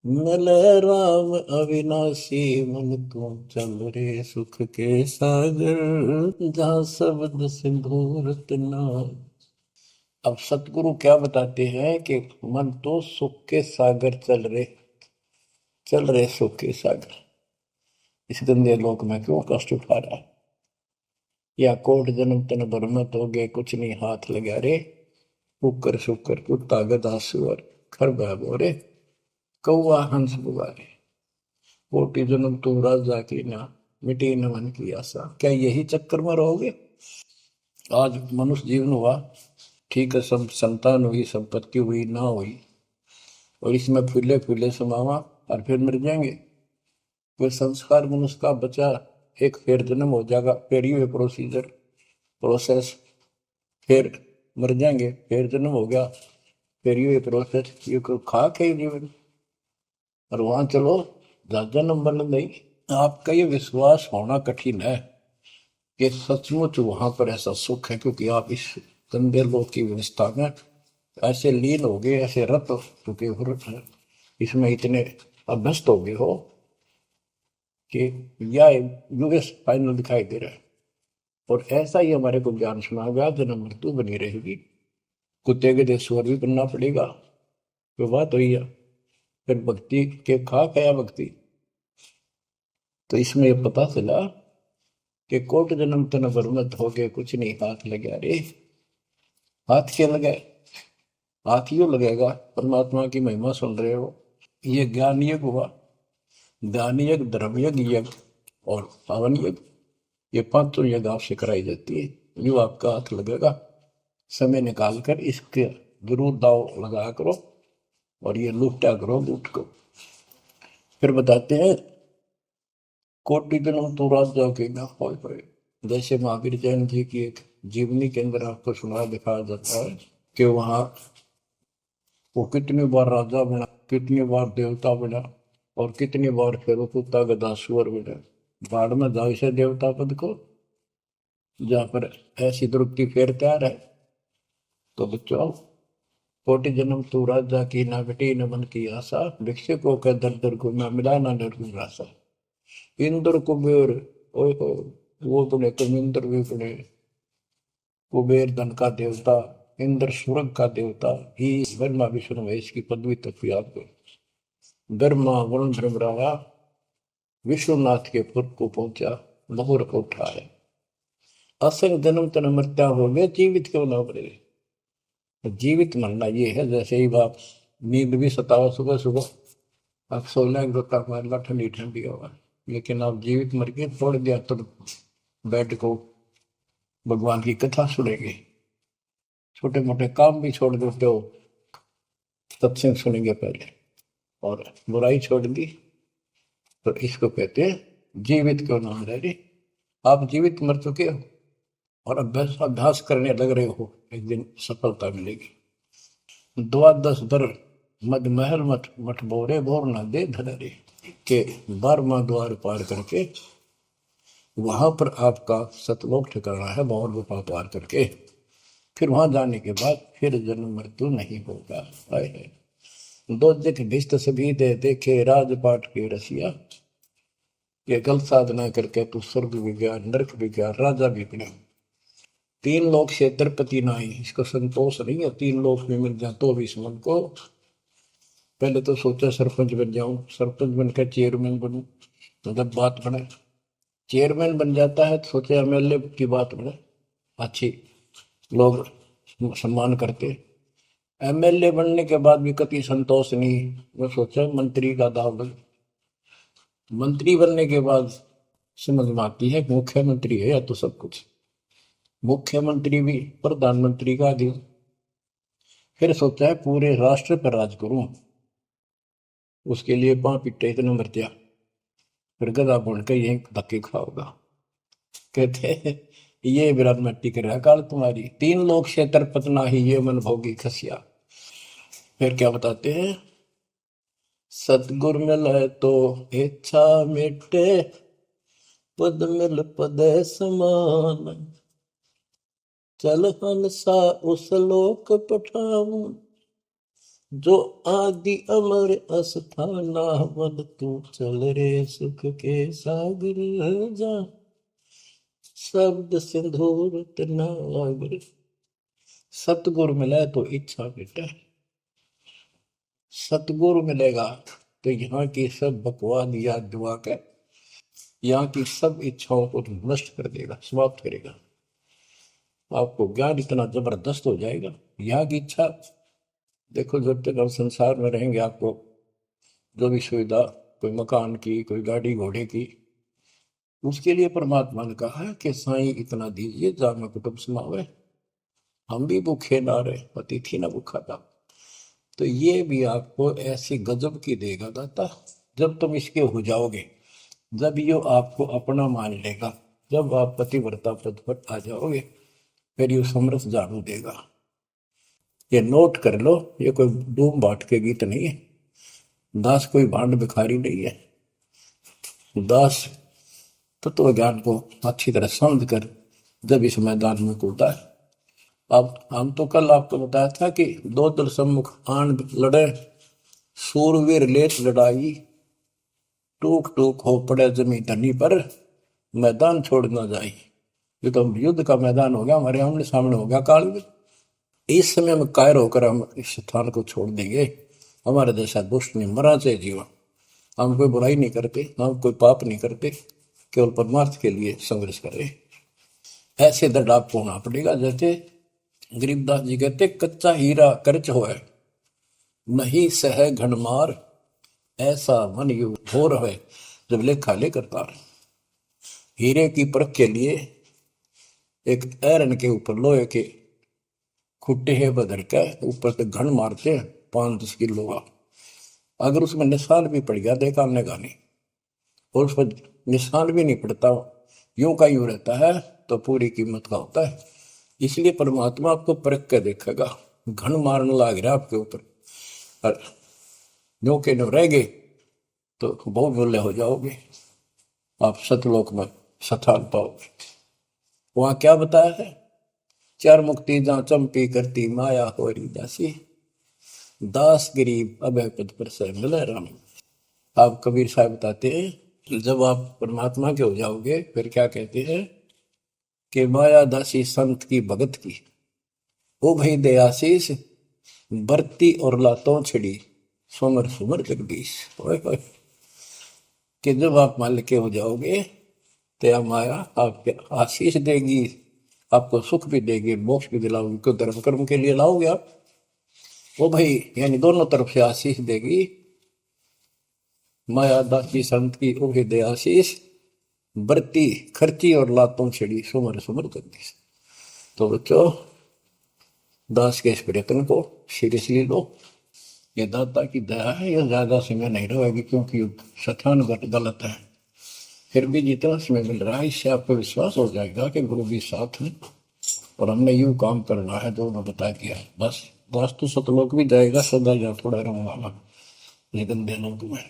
मिले राम अविनाशी। मन तू चल रे सुख के सागर, जा शब्द सिंधु रत्नागर। अब सतगुरु क्या बताते हैं कि मन तो सुख के सागर चल रहे सुख के सागर। इस गंदे लोक में क्यों कष्ट उठा रहा है, या कोट जन्म तन भरमत हो गए, कुछ नहीं हाथ लगा रे। कुकर शुकर कुत्ता गधा सुअर खर बोरे, कौआ हंस बुगारे। कोटि जन्म तू राजा की ना, मिटी न मन की आशा। क्या यही चक्कर में रहोगे? आज मनुष्य जीवन हुआ, ठीक है, सब संतान हुई, संपत्ति हुई ना हुई, और इसमें फूले फूले समावा और फिर मर जाएंगे। कोई संस्कार मनुष्य का बचा, एक फिर जन्म हो जाएगा, फिर ये प्रोसेस, फिर मर जाएंगे, फिर जन्म हो गया, फिर ये प्रोसेस। ये कोई खाक है जीवन? और वहां चलो ज्यादा नंबर नहीं। आपका ये विश्वास होना कठिन है कि सचमुच वहां पर ऐसा सुख है, क्योंकि आप इस गंदे लोक की व्यवस्था में ऐसे लीन हो गए, ऐसे रत हो चुके हो, इसमें इतने अभ्यस्त हो गए हो कि यह यूएस फाइनल दिखाई दे रहा है। और ऐसा ही हमारे को ज्ञान सुना गया, जन्म मृत्यु बनी रहेगी, कुत्ते के देश स्वर भी बनना पड़ेगा। तो बात हुई है, फिर भक्ति के खाक है भक्ति। तो इसमें यह पता चला कि कोट जन्म तन बरमत हो गए, कुछ नहीं हाथ लगे रे। हाथ क्या लगे? हाथ यूं लगेगा, परमात्मा की महिमा सुन रहे हो, ये ज्ञान यज्ञ हुआ, दान यज्ञ, धर्म यज्ञ और पावन यज्ञ, ये पांचों यज्ञ आपसे कराई जाती है। यूं आपका हाथ लगेगा, समय निकाल कर इसके जरूर दाव लगा करो और ये लूटा करो लूट को। फिर बताते हैं कोटि जन्म तो राजा के ना होए। जैसे महावीर जैन जी की एक जीवनी के अंदर आपको सुना दिखाया जाता है कि वहां वो कितनी बार राजा बना, कितनी बार देवता बना और कितनी बार फिर वो कुत्ता गधा सुअर बना। बाढ़ में जाओ इसे देवता पद को, जहां पर ऐसी दुर्गति फिर तैयार है। तो बच्चों, कोटि जन्म तू राजा की ना बेटी न मन की आशा, भिक्षु को कह दर दर को ना मिला ना निर्गुण राशा। इंद्र कुबेर, ओए वो बने तुम इंद्र भी बने, कुबेर धन का देवता, इंद्र स्वर्ग का देवता ही, ब्रह्मा विष्णु महेश की पदवी तक याद करो। ब्रह्मा वरुण धर्मराया विश्वनाथ के पुर को पहुंचा, बहुर को उठाया। असंग जन्म तन मृत्या हो गए, जीवित क्यों ना बने। जीवित मरना ये है जैसे ही बाप नींद भी सतावा सुबह सुबह, आप सो लेंगे रोता मारना ठंडी ठंडी होगा, लेकिन आप जीवित मर के छोड़ दिया तो बेड को भगवान की कथा सुनेंगे, छोटे मोटे काम भी छोड़ देते हो, सत्संग सुनेंगे पहले, और बुराई छोड़ दी तो इसको कहते हैं जीवित क्यों ना रह रहे। आप जीवित मर चुके हो और अभ्यास अभ्यास करने लग रहे हो, एक दिन सफलता मिलेगी। द्वादश दर मद महल मठ मठ बोरे बोर न दे धरे के 12वां द्वार पार करके वहां पर आपका सतलोक ठिकाना है, बहुत गुफा पार करके फिर वहां जाने के बाद फिर जन्म मृत्यु नहीं होगा। है दो दिख भिष्ट सभी दे देखे राजपाट के रसिया, ये गलत साधना करके तू स्वर्ग भी गया, नरक भी गया, राजा भी बना। 3 लोक से द्रपति नाही, इसको संतोष नहीं है, 3 लोक में मिल जाए तो भी इस मन को। पहले तो सोचा सरपंच बन जाऊं, सरपंच बनकर चेयरमैन बनूं, तो जब बात बने चेयरमैन बन जाता है तो सोचे एमएलए की बात बने, अच्छी लोग सम्मान करते। एमएलए बनने के बाद भी कभी संतोष नहीं, मैं सोचा मंत्री का दाव लग। मंत्री बनने के बाद समझ में आती है मुख्यमंत्री है या तो सब कुछ, मुख्यमंत्री भी प्रधानमंत्री का अधीन। फिर सोचा है पूरे राष्ट्र पर राज करूं, उसके लिए पां पिट्टे इतने मर दिया, फिर गधा बन के यही धक्के खाओगा। कहते हैं ये विराट में टिक रहा काल तुम्हारी, 3 लोग क्षेत्र पतना ही ये मन भोगी खसिया। फिर क्या बताते हैं, सतगुर मिले तो इच्छा मिटे, पद मिल पद समान, चल हंसा उस लोक पठाऊं, जो आदि अमर अस्थाना, मन तू चल रे सुख के सागर जा, शब्द सिंदूर नागर। सतगुरु मिले तो इच्छा मिटे, सतगुरु मिलेगा तो यहाँ की सब बकवाद याद दुआ के यहाँ की सब इच्छाओं को नष्ट कर देगा, समाप्त करेगा। आपको ज्ञान इतना जबरदस्त हो जाएगा। यहाँ की इच्छा देखो, जब तक हम संसार में रहेंगे आपको जो भी सुविधा, कोई मकान की, कोई गाड़ी घोड़े की, उसके लिए परमात्मा ने कहा है कि साईं इतना दीजिए जामे कुटुंब समावे, हम भी भूखे ना रहे, अतिथि ना भूखा था। तो ये भी आपको ऐसी गजब की देगा दाता, जब तुम इसके हो जाओगे, जब ये आपको अपना मान लेगा, जब आप पतिव्रता पद पर आ जाओगे, फिर ये समरस झाड़ू देगा। ये नोट कर लो, ये कोई डूम बाट के गीत नहीं है, दास कोई भांड भिखारी नहीं है। दास तत्व ज्ञान को अच्छी तरह समझ कर जब इस मैदान में कूदा है। अब हम तो कल आपको बताया था कि 2 दल सम्मुख आन लड़े, सूरवीर लेत लड़ाई, टूक टूक हो पड़े जमी धनी पर, मैदान छोड़ ना जाए। ये तो युद्ध का मैदान हो गया, हमारे आमने सामने हो गया काल में। इस समय में कायर होकर हम इस स्थान को छोड़ देंगे, हमारे जैसा दुष्ट नहीं मरा चाहे जीवन। हम कोई बुराई नहीं करते, हम कोई पाप नहीं करते, केवल परमार्थ के लिए संघर्ष करें। ऐसे दृढ़ आपको होना पड़ेगा। जैसे गरीबदास जी कहते, कच्चा हीरा कर्च होए, नहीं सह घनमार, ऐसा मन यू हो रहे जब लेखा ले करता। हीरे की परख के लिए एक ऐरन के ऊपर लोहे के खुट्टे है बदल के ऊपर से घन मारते हैं 5-10 किलो का। अगर उसमें निशान भी पड़ गया देखा हमने गानी, और उस पर निशान भी नहीं पड़ता, यूं का यूं रहता है, तो पूरी कीमत का होता है। इसलिए परमात्मा आपको परख के देखेगा। घन मारने लग रहा आपके ऊपर, और यूं के न्यू रह गए तो बहुत मूल्य हो जाओगे, आप सतलोक में स्थान पाओगे। वहां क्या बताया है, चार मुक्ति जहां चंपी करती माया होरी दासी, दास गरीब अभय पद पर से मिले राम। आप कबीर साहब बताते हैं जब आप परमात्मा के हो जाओगे फिर क्या कहते हैं कि माया दासी संत की भगत की, ओ भाई दे आशीष बरती और लातों छिड़ी, सुमर सुमर जगदीश। ओए होए, कि जब आप मान के हो जाओगे तो माया आपके आशीष देगी, आपको सुख भी देगी, मोक्ष भी दिलाओगी, क्यों धर्म कर्म के लिए लाओगे आप, वो भाई यानी दोनों तरफ से आशीष देगी। माया दासी संत की ओहे दे आशीष बरती खर्ची और लातों छिड़ी, सुमर सुमर जगदीश। तो बच्चों दास के इस प्रयत्न को सीरियसली लो, ये दाता की दया है, ये ज्यादा समय नहीं रहेगी क्योंकि स्थान गलत है। फिर भी जितना समय मिल रहा है इससे आपको विश्वास हो जाएगा कि गुरु भी साथ है और हमने यूं काम करना है जो उन्होंने बता दिया। बस वास्तु सतलोक भी जाएगा, सदा जा थोड़ा रहूंगा लेकिन दिनों में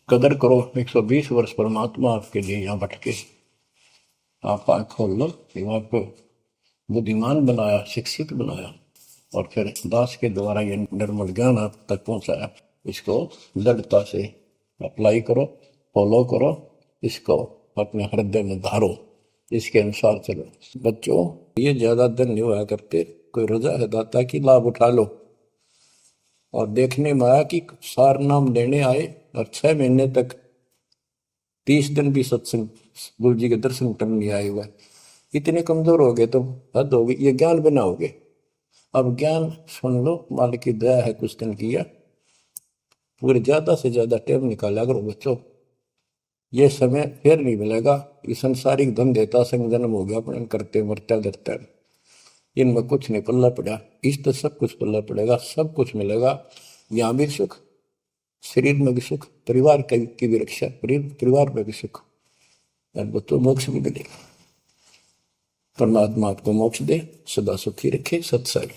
कदर करो। 120 वर्ष परमात्मा आपके लिए यहाँ भटके, आप आँख खोल लो, आपको बुद्धिमान बनाया, शिक्षित बनाया, और फिर दास के द्वारा ये निर्मल ज्ञान आप तक पहुंचाया। इसको दृढ़ता से अप्लाई करो, फॉलो करो, इसको अपने हृदय में धारो, इसके अनुसार चलो। बच्चों ये ज्यादा दिन नहीं हुआ करते, कोई रजा है दाता की लाभ उठा लो। और देखने में आया कि सार नाम लेने आए और 6 महीने तक 30 दिन भी सत्संग गुरु जी के दर्शन करने नहीं आए हुए, इतने कमजोर हो गए तो हद हो गई, ये ज्ञान बनाओगे। अब ज्ञान सुन लो, मालिक की दया है कुछ दिन किया, पूरे ज्यादा से ज्यादा टाइम निकाला करो बच्चों, ये समय फिर नहीं मिलेगा। ये संसारिक धन देता संग जन्म हो गया अपने करते मरते डरते, इनमें कुछ नहीं पल्ला पड़ा, इस तो सब कुछ पल्ला पड़ेगा, सब कुछ मिलेगा, यहाँ भी सुख, शरीर में भी सुख, परिवार की भी रक्षा, परिवार में भी सुख, और बच्चों मोक्ष भी मिलेगा। परमात्मा आपको मोक्ष दे, सदा सुखी रखे। सत्संग।